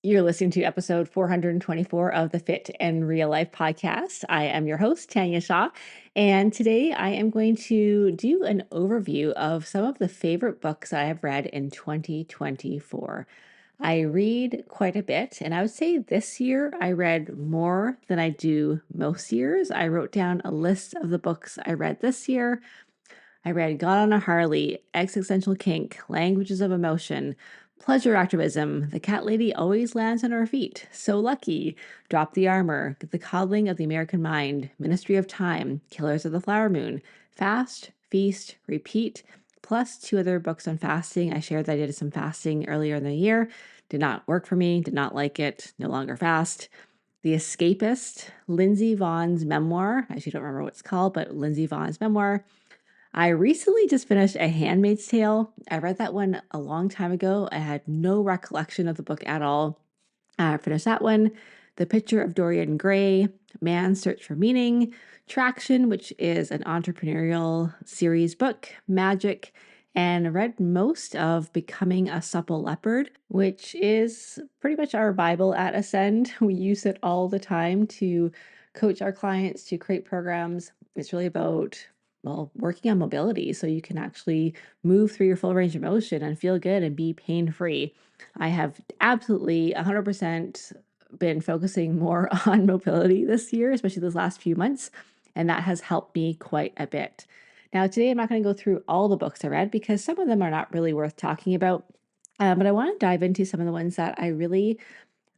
You're listening to episode 424 of the Fit and Real Life podcast. I am your host, Tanya Shaw, and today I am going to do an overview of some of the favorite books I have read in 2024. I read quite a bit, and I would say this year I read more than I do most years. I wrote down a list of the books I read this year. I read God on a Harley, Existential Kink, Languages of Emotion, Pleasure Activism, The Cat Lady Always Lands on Her Feet, So Lucky, Drop the Armor, The Coddling of the American Mind, Ministry of Time, Killers of the Flower Moon, Fast, Feast, Repeat, plus two other books on fasting. I shared that I did some fasting earlier in the year. Did not work for me, did not like it, no longer fast. The Escapist, Lindsay Vaughn's memoir. I actually don't remember what it's called, but Lindsay Vaughn's memoir. I recently just finished A Handmaid's Tale. I read that one a long time ago. I had no recollection of the book at all. I finished that one. The Picture of Dorian Gray, Man's Search for Meaning, Traction, which is an entrepreneurial series book, Magic, and read most of Becoming a Supple Leopard, which is pretty much our Bible at Ascend. We use it all the time to coach our clients to create programs. It's really about working on mobility so you can actually move through your full range of motion and feel good and be pain-free. I have absolutely 100% been focusing more on mobility this year, especially those last few months, and that has helped me quite a bit. Now, today I'm not going to go through all the books I read because some of them are not really worth talking about, but I want to dive into some of the ones that I really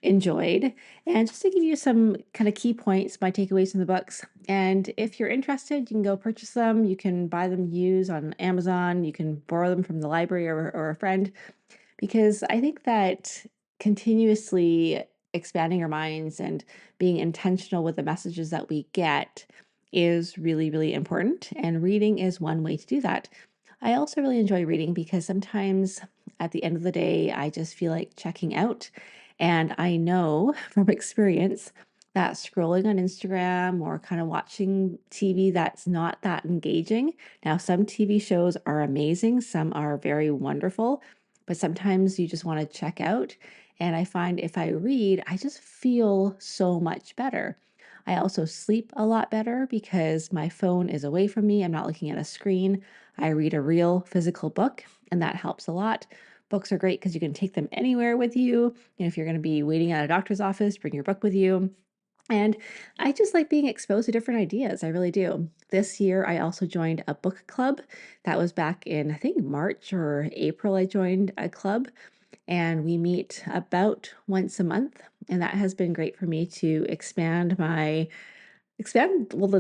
enjoyed. And just to give you some kind of key points, my takeaways from the books. And if you're interested, you can go purchase them. You can buy them used on Amazon. You can borrow them from the library or a friend, because I think that continuously expanding our minds and being intentional with the messages that we get is really, really important. And reading is one way to do that. I also really enjoy reading because sometimes at the end of the day, I just feel like checking out. And I know from experience that scrolling on Instagram or kind of watching TV that's not that engaging. Now, some TV shows are amazing, some are very wonderful, but sometimes you just want to check out. And I find if I read, I just feel so much better. I also sleep a lot better because my phone is away from me. I'm not looking at a screen. I read a real physical book, and that helps a lot. Books are great because you can take them anywhere with you. And if you're going to be waiting at a doctor's office, bring your book with you. And I just like being exposed to different ideas. I really do. This year, I also joined a book club. That was back in, I think, March or April. I joined a club, and we meet about once a month. And that has been great for me to the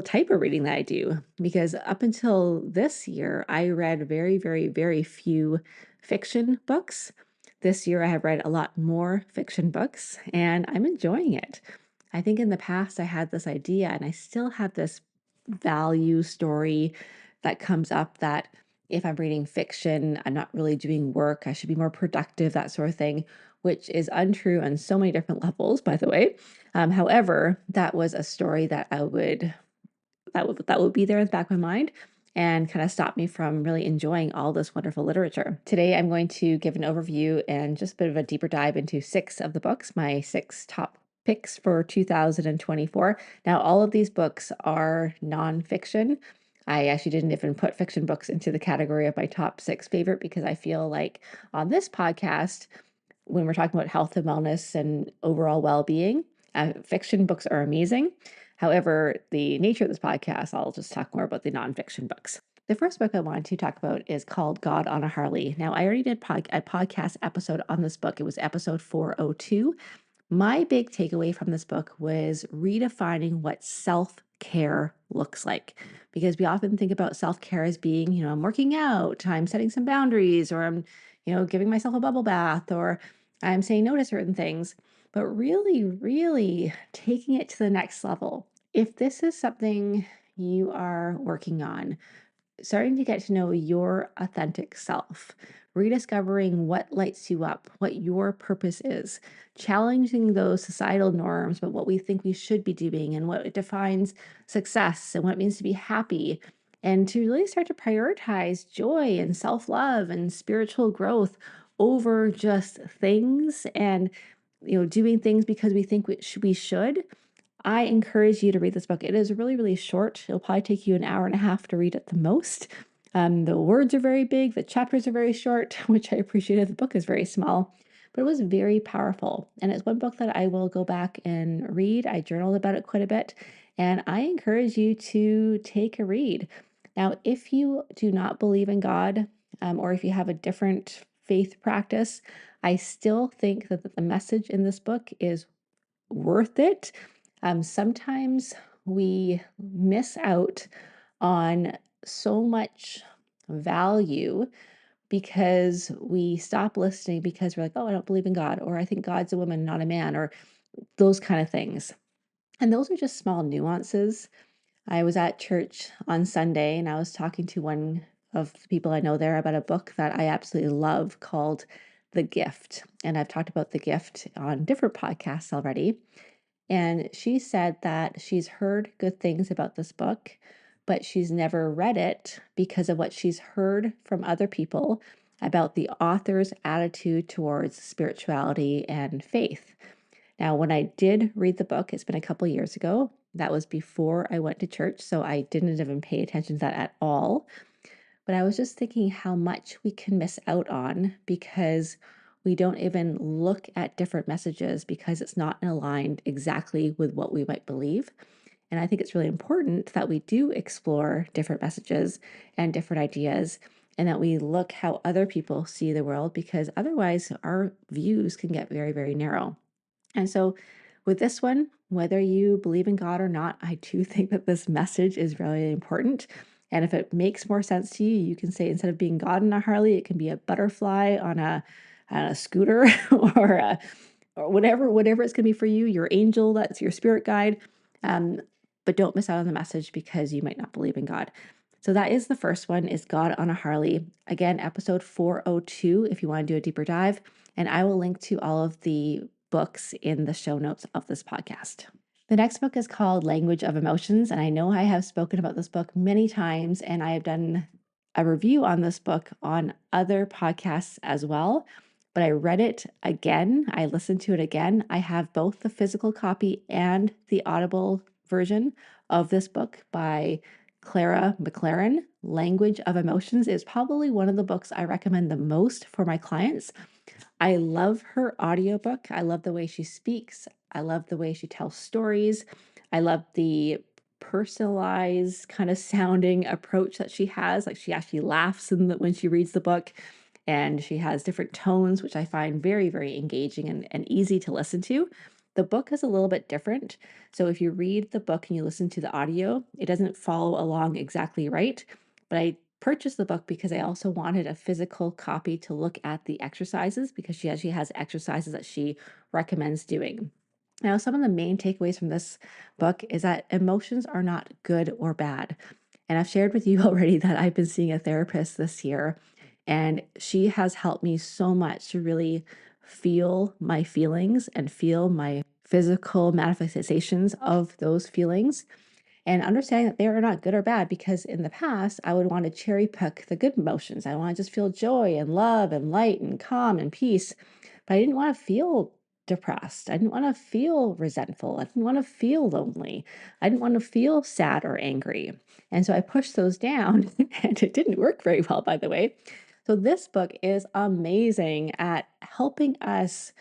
type of reading that I do, because up until this year, I read very, very, very few fiction books. This year, I have read a lot more fiction books, and I'm enjoying it. I think in the past, I had this idea, and I still have this value story that comes up that if I'm reading fiction, I'm not really doing work, I should be more productive, that sort of thing, which is untrue on so many different levels, by the way. However, that was a story that would be there in the back of my mind and kind of stop me from really enjoying all this wonderful literature. Today, I'm going to give an overview and just a bit of a deeper dive into 6 of the books, my 6 top picks for 2024. Now, all of these books are nonfiction. I actually didn't even put fiction books into the category of my top 6 favorite because I feel like on this podcast, when we're talking about health and wellness and overall well-being, fiction books are amazing. However, the nature of this podcast, I'll just talk more about the nonfiction books. The first book I wanted to talk about is called God on a Harley. Now, I already did a podcast episode on this book. It was episode 402. My big takeaway from this book was redefining what self-care looks like, because we often think about self-care as being, I'm working out, I'm setting some boundaries, or I'm, giving myself a bubble bath, or I'm saying no to certain things. But really, really taking it to the next level. If this is something you are working on, starting to get to know your authentic self, rediscovering what lights you up, what your purpose is, challenging those societal norms about what we think we should be doing and what defines success and what it means to be happy, and to really start to prioritize joy and self-love and spiritual growth over just things and doing things because we think we should, I encourage you to read this book. It is really, really short. It'll probably take you an hour and a half to read it the most. The words are very big. The chapters are very short, which I appreciated. The book is very small, but it was very powerful. And it's one book that I will go back and read. I journaled about it quite a bit, and I encourage you to take a read. Now, if you do not believe in God, or if you have a different faith practice, I still think that the message in this book is worth it. Sometimes we miss out on so much value because we stop listening because we're like, oh, I don't believe in God, or I think God's a woman, not a man, or those kind of things. And those are just small nuances. I was at church on Sunday and I was talking to one of the people I know there about a book that I absolutely love called The Gift. And I've talked about The Gift on different podcasts already. And she said that she's heard good things about this book, but she's never read it because of what she's heard from other people about the author's attitude towards spirituality and faith. Now, when I did read the book, it's been a couple years ago. That was before I went to church, so I didn't even pay attention to that at all. But I was just thinking how much we can miss out on because we don't even look at different messages because it's not aligned exactly with what we might believe. And I think it's really important that we do explore different messages and different ideas and that we look how other people see the world because otherwise our views can get very, very narrow. And so, with this one, whether you believe in God or not, I do think that this message is really important. And if it makes more sense to you, you can say instead of being God in a Harley, it can be a butterfly on a scooter or or whatever it's going to be for you, your angel, that's your spirit guide. Um, but don't miss out on the message because you might not believe in God. So that is the first one, is God on a Harley. Again, episode 402 if you want to do a deeper dive. And I will link to all of the books in the show notes of this podcast. The next book is called Language of Emotions. And I know I have spoken about this book many times, and I have done a review on this book on other podcasts as well. But I read it again. I listened to it again. I have both the physical copy and the Audible version of this book by Clara Maclaren. Language of Emotions is probably one of the books I recommend the most for my clients. I love her audiobook. I love the way she speaks. I love the way she tells stories. I love the personalized kind of sounding approach that she has. Like she actually laughs when she reads the book, and she has different tones, which I find very, very engaging and easy to listen to. The book is a little bit different. So if you read the book and you listen to the audio, it doesn't follow along exactly right. But I purchased the book because I also wanted a physical copy to look at the exercises because she actually has exercises that she recommends doing. Now, some of the main takeaways from this book is that emotions are not good or bad. And I've shared with you already that I've been seeing a therapist this year, and she has helped me so much to really feel my feelings and feel my physical manifestations of those feelings and understanding that they are not good or bad, because in the past I would want to cherry pick the good emotions. I want to just feel joy and love and light and calm and peace, but I didn't want to feel depressed. I didn't want to feel resentful. I didn't want to feel lonely. I didn't want to feel sad or angry. And so I pushed those down and it didn't work very well, by the way. So this book is amazing at helping us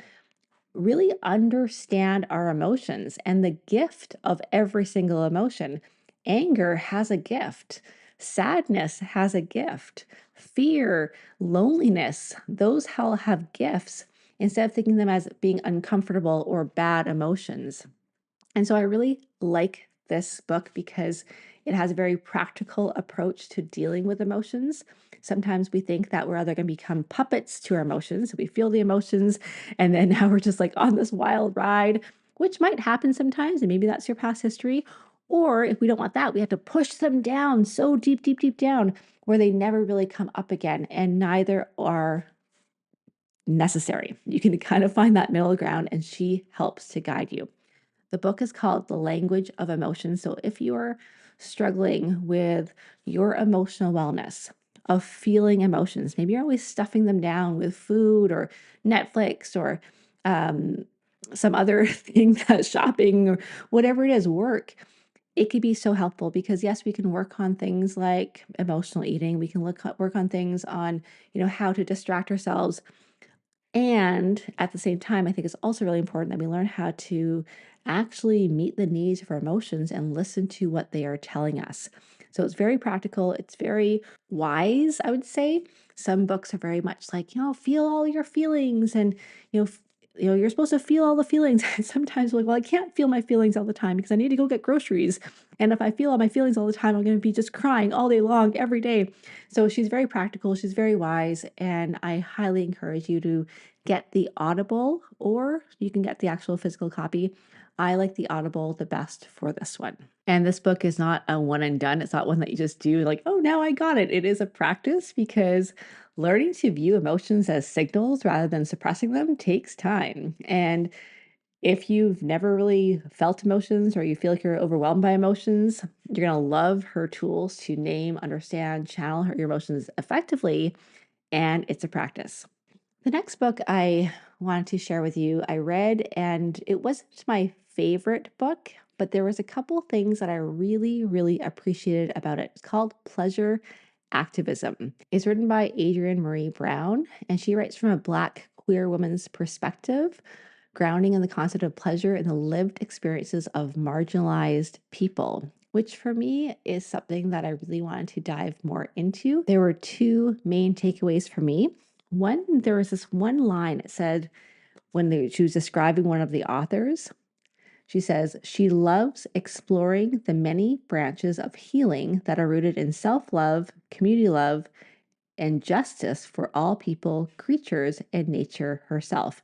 really understand our emotions and the gift of every single emotion. Anger has a gift, sadness has a gift, fear, loneliness, those all have gifts instead of thinking them as being uncomfortable or bad emotions. And so I really like this book because it has a very practical approach to dealing with emotions. Sometimes we think that we're either going to become puppets to our emotions. So we feel the emotions and then now we're just like on this wild ride, which might happen sometimes. And maybe that's your past history. Or if we don't want that, we have to push them down so deep, deep, deep down where they never really come up again. And neither are necessary. You can kind of find that middle ground, and she helps to guide you. The book is called The Language of Emotions. So if you're struggling with your emotional wellness, of feeling emotions, maybe you're always stuffing them down with food or Netflix or some other thing that shopping or whatever it is, work, it could be so helpful because yes, we can work on things like emotional eating. We can work on things on, how to distract ourselves. And at the same time, I think it's also really important that we learn how to actually meet the needs of our emotions and listen to what they are telling us. So it's very practical. It's very wise, I would say. Some books are very much like, feel all your feelings and, you know, f- you're supposed to feel all the feelings. Sometimes we're like, well, I can't feel my feelings all the time because I need to go get groceries. And if I feel all my feelings all the time, I'm going to be just crying all day long, every day. So she's very practical. She's very wise. And I highly encourage you to get the Audible, or you can get the actual physical copy. I like the Audible the best for this one. And this book is not a one and done. It's not one that you just do like, oh, now I got it. It is a practice because learning to view emotions as signals rather than suppressing them takes time. And if you've never really felt emotions or you feel like you're overwhelmed by emotions, you're going to love her tools to name, understand, channel your emotions effectively. And it's a practice. The next book I wanted to share with you, I read, and it wasn't my favorite book, but there was a couple things that I really, really appreciated about it. It's called Pleasure Activism. It's written by Adrienne Maree Brown, and she writes from a Black queer woman's perspective, grounding in the concept of pleasure and the lived experiences of marginalized people, which for me is something that I really wanted to dive more into. There were two main takeaways for me. One, there was this one line it said when she was describing one of the authors. She says, she loves exploring the many branches of healing that are rooted in self love, community love, and justice for all people, creatures, and nature herself.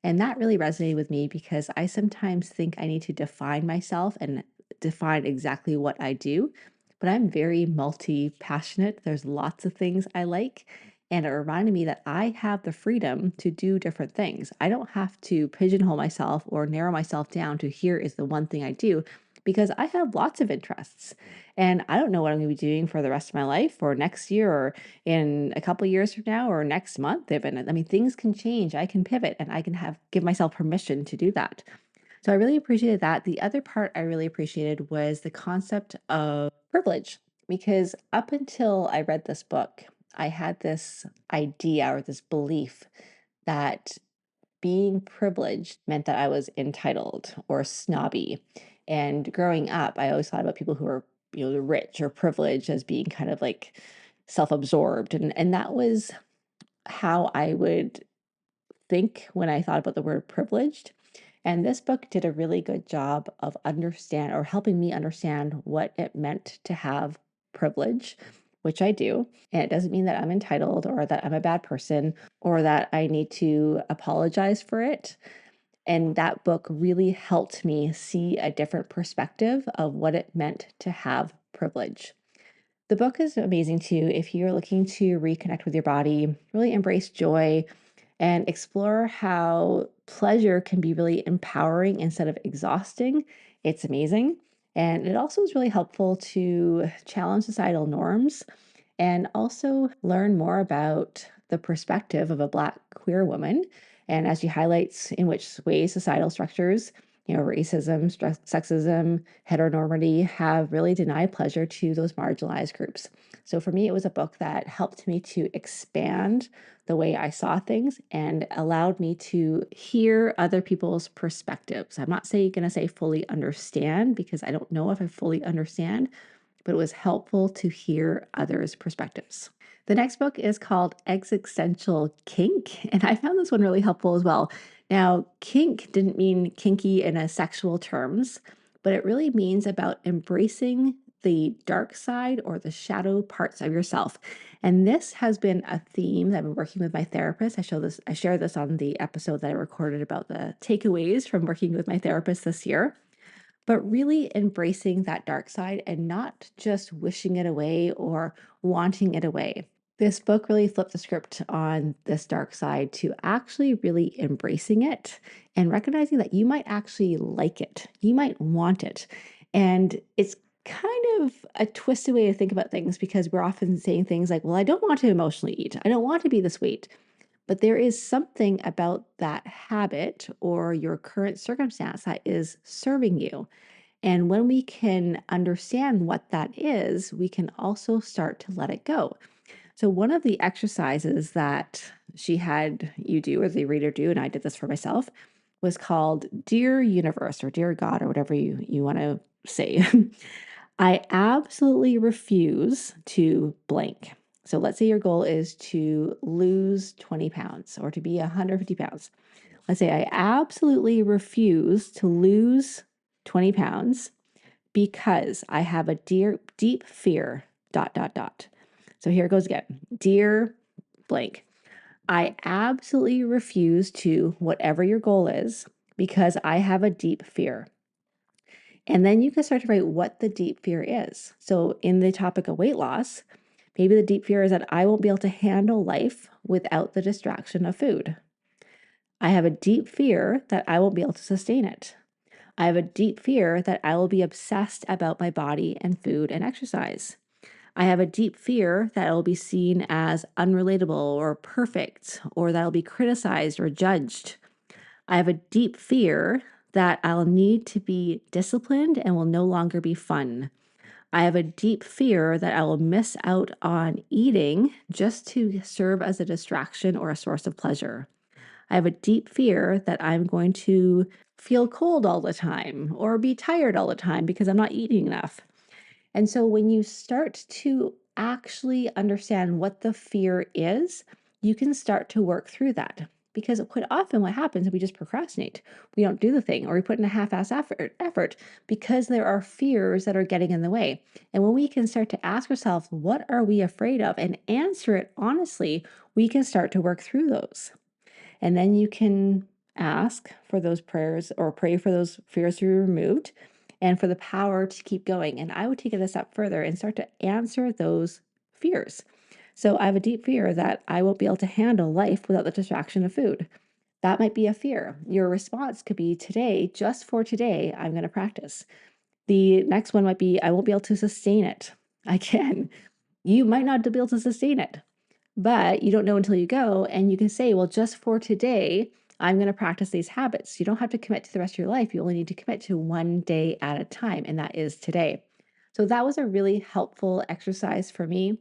And that really resonated with me because I sometimes think I need to define myself and define exactly what I do. But I'm very multi passionate. There's lots of things I like. And it reminded me that I have the freedom to do different things. I don't have to pigeonhole myself or narrow myself down to here is the one thing I do because I have lots of interests. And I don't know what I'm going to be doing for the rest of my life or next year or in a couple years from now or next month even. I mean, things can change. I can pivot and I can give myself permission to do that. So I really appreciated that. The other part I really appreciated was the concept of privilege, because up until I read this book, I had this idea or this belief that being privileged meant that I was entitled or snobby. And growing up, I always thought about people who are, the rich or privileged as being kind of like self-absorbed. And that was how I would think when I thought about the word privileged. And this book did a really good job of understand or helping me understand what it meant to have privilege, which I do. And it doesn't mean that I'm entitled or that I'm a bad person or that I need to apologize for it. And that book really helped me see a different perspective of what it meant to have privilege. The book is amazing too if you're looking to reconnect with your body, really embrace joy, and explore how pleasure can be really empowering instead of exhausting. It's amazing. And it also is really helpful to challenge societal norms and also learn more about the perspective of a Black queer woman. And as she highlights in which ways societal structures, racism, sexism, heteronormity have really denied pleasure to those marginalized groups. So for me, it was a book that helped me to expand the way I saw things and allowed me to hear other people's perspectives. I'm not going to say fully understand because I don't know if I fully understand, but it was helpful to hear others' perspectives. The next book is called Existential Kink, and I found this one really helpful as well. Now, kink didn't mean kinky in a sexual terms, but it really means about embracing the dark side or the shadow parts of yourself. And this has been a theme that I've been working with my therapist. I shared this on the episode that I recorded about the takeaways from working with my therapist this year, but really embracing that dark side and not just wishing it away or wanting it away. This book really flipped the script on this dark side to actually really embracing it and recognizing that you might actually like it. You might want it. And it's kind of a twisted way to think about things because we're often saying things like, well, I don't want to emotionally eat. I don't want to be this weight. But there is something about that habit or your current circumstance that is serving you. And when we can understand what that is, we can also start to let it go. So, one of the exercises that she had you do, or the reader do, and I did this for myself, was called Dear Universe or Dear God or whatever you want to say. I absolutely refuse to blank. So, let's say your goal is to lose 20 pounds or to be 150 pounds. Let's say I absolutely refuse to lose 20 pounds because I have a deep fear, dot, dot, dot. So here it goes again. Dear blank, I absolutely refuse to, whatever your goal is, because I have a deep fear. And then you can start to write what the deep fear is. So in the topic of weight loss, maybe the deep fear is that I won't be able to handle life without the distraction of food. I have a deep fear that I won't be able to sustain it. I have a deep fear that I will be obsessed about my body and food and exercise. I have a deep fear that I will be seen as unrelatable or perfect, or that I'll be criticized or judged. I have a deep fear that I'll need to be disciplined and will no longer be fun. I have a deep fear that I will miss out on eating just to serve as a distraction or a source of pleasure. I have a deep fear that I'm going to feel cold all the time or be tired all the time because I'm not eating enough. And so when you start to actually understand what the fear is, you can start to work through that. Because quite often what happens is we just procrastinate. We don't do the thing or we put in a half-ass effort because there are fears that are getting in the way. And when we can start to ask ourselves, what are we afraid of? And answer it honestly, we can start to work through those. And then you can ask for those prayers or pray for those fears to be removed and for the power to keep going. And I would take it a step further and start to answer those fears. So I have a deep fear that I won't be able to handle life without the distraction of food. That might be a fear. Your response could be today, just for today, I'm going to practice. The next one might be, I won't be able to sustain it. Again, you might not be able to sustain it, but you don't know until you go, and you can say, well, just for today, I'm going to practice these habits. You don't have to commit to the rest of your life. You only need to commit to one day at a time, and that is today. So that was a really helpful exercise for me.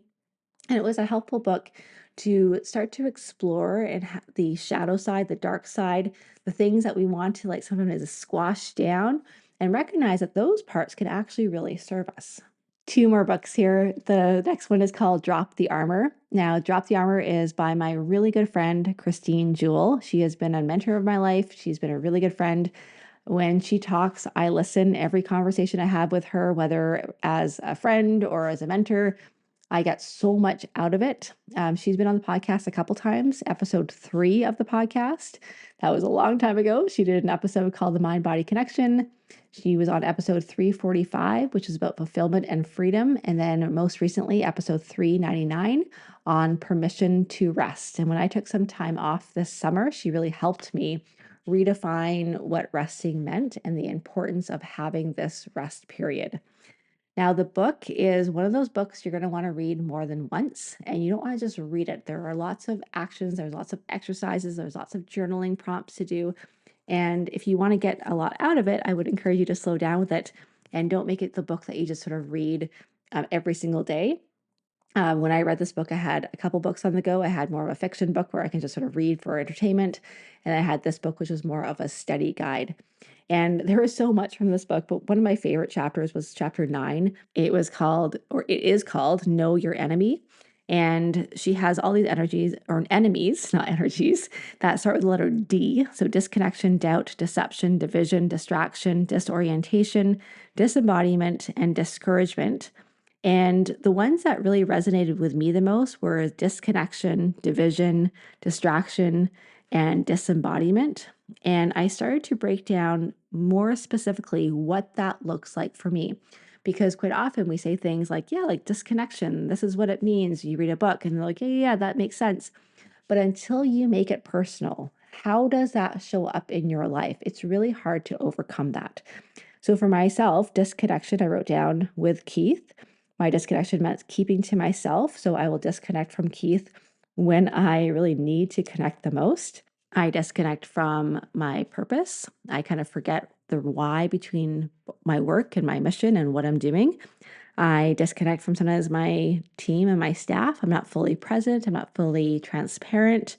And it was a helpful book to start to explore and the shadow side, the dark side, the things that we want to like sometimes squash down and recognize that those parts can actually really serve us. Two more books here. The next one is called Drop the Armor. Now, Drop the Armor is by my really good friend, Christine Jewell. She has been a mentor of my life. She's been a really good friend. When she talks, I listen every conversation I have with her, whether as a friend or as a mentor. I get so much out of it. She's been on the podcast a couple times, episode 3 of the podcast. That was a long time ago. She did an episode called The Mind Body Connection. She was on episode 345, which is about fulfillment and freedom. And then most recently, episode 399 on permission to rest. And when I took some time off this summer, she really helped me redefine what resting meant and the importance of having this rest period. Now, the book is one of those books you're going to want to read more than once, and you don't want to just read it. There are lots of actions, there's lots of exercises, there's lots of journaling prompts to do. And if you want to get a lot out of it, I would encourage you to slow down with it and don't make it the book that you just sort of read every single day. When I read this book, I had a couple books on the go. I had more of a fiction book where I can just sort of read for entertainment. And I had this book, which was more of a study guide. And there was so much from this book, but one of my favorite chapters was chapter 9. It is called Know Your Enemy. And she has all these energies or enemies, not energies, that start with the letter D. So disconnection, doubt, deception, division, distraction, disorientation, disembodiment, and discouragement. And the ones that really resonated with me the most were disconnection, division, distraction, and disembodiment. And I started to break down more specifically what that looks like for me. Because quite often we say things like, yeah, like disconnection, this is what it means. You read a book and they're like, yeah, that makes sense. But until you make it personal, how does that show up in your life? It's really hard to overcome that. So for myself, disconnection, I wrote down with Keith. My disconnection meant keeping to myself. So I will disconnect from Keith when I really need to connect the most. I disconnect from my purpose. I kind of forget the why between my work and my mission and what I'm doing. I disconnect from sometimes my team and my staff. I'm not fully present. I'm not fully transparent.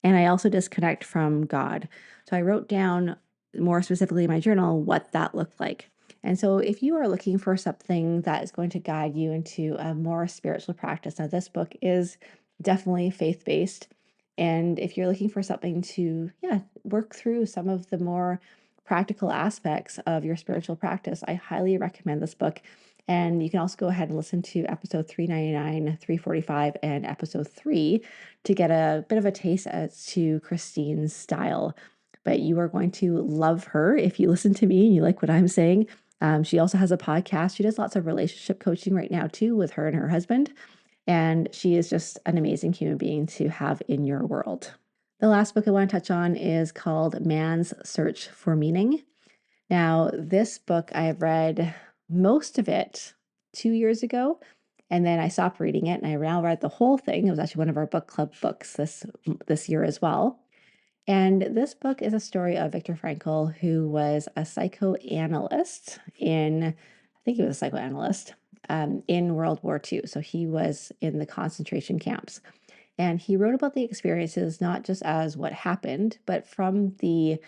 And I also disconnect from God. So I wrote down more specifically in my journal what that looked like. And so if you are looking for something that is going to guide you into a more spiritual practice, now this book is definitely faith-based. And if you're looking for something to, work through some of the more practical aspects of your spiritual practice, I highly recommend this book. And you can also go ahead and listen to episode 399, 345, and episode 3 to get a bit of a taste as to Christine's style. But you are going to love her if you listen to me and you like what I'm saying. She also has a podcast. She does lots of relationship coaching right now, too, with her and her husband. And she is just an amazing human being to have in your world. The last book I want to touch on is called Man's Search for Meaning. Now, this book, I have read most of it 2 years ago, and then I stopped reading it, and I now read the whole thing. It was actually one of our book club books this year as well. And this book is a story of Viktor Frankl, who was a psychoanalyst I think he was a psychoanalyst in World War II. So he was in the concentration camps. And he wrote about the experiences not just as what happened, but from the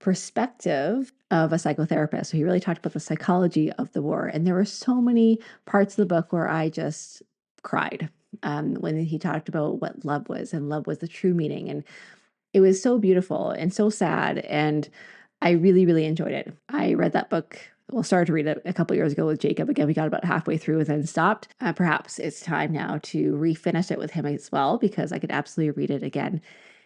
perspective of a psychotherapist. So he really talked about the psychology of the war. And there were so many parts of the book where I just cried when he talked about what love was, and love was the true meaning. And it was so beautiful and so sad. And I really, really enjoyed it. I read that book. Well, started to read it a couple years ago with Jacob. Again, we got about halfway through and then stopped. Perhaps it's time now to refinish it with him as well, because I could absolutely read it again.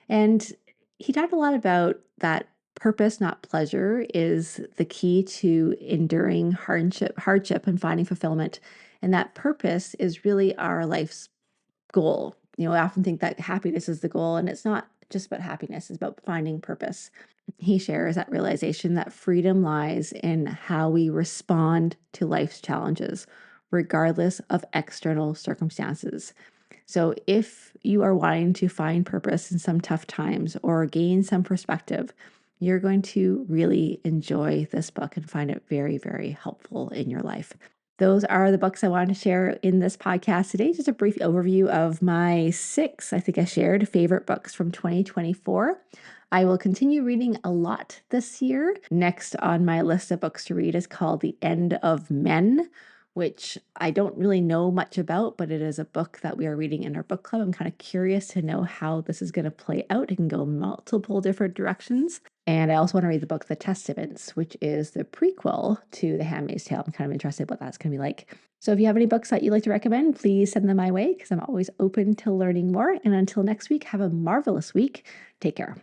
And he talked a lot about that purpose, not pleasure, is the key to enduring hardship and finding fulfillment. And that purpose is really our life's goal. I often think that happiness is the goal, and it's not just about happiness, it's about finding purpose. He shares that realization that freedom lies in how we respond to life's challenges, regardless of external circumstances. So if you are wanting to find purpose in some tough times or gain some perspective, you're going to really enjoy this book and find it very, very helpful in your life. Those are the books I wanted to share in this podcast today. Just a brief overview of my 6, I think I shared, favorite books from 2024. I will continue reading a lot this year. Next on my list of books to read is called The End of Men, which I don't really know much about, but it is a book that we are reading in our book club. I'm kind of curious to know how this is going to play out. It can go multiple different directions. And I also want to read the book The Testaments, which is the prequel to The Handmaid's Tale. I'm kind of interested in what that's going to be like. So if you have any books that you'd like to recommend, please send them my way, because I'm always open to learning more. And until next week, have a marvelous week. Take care.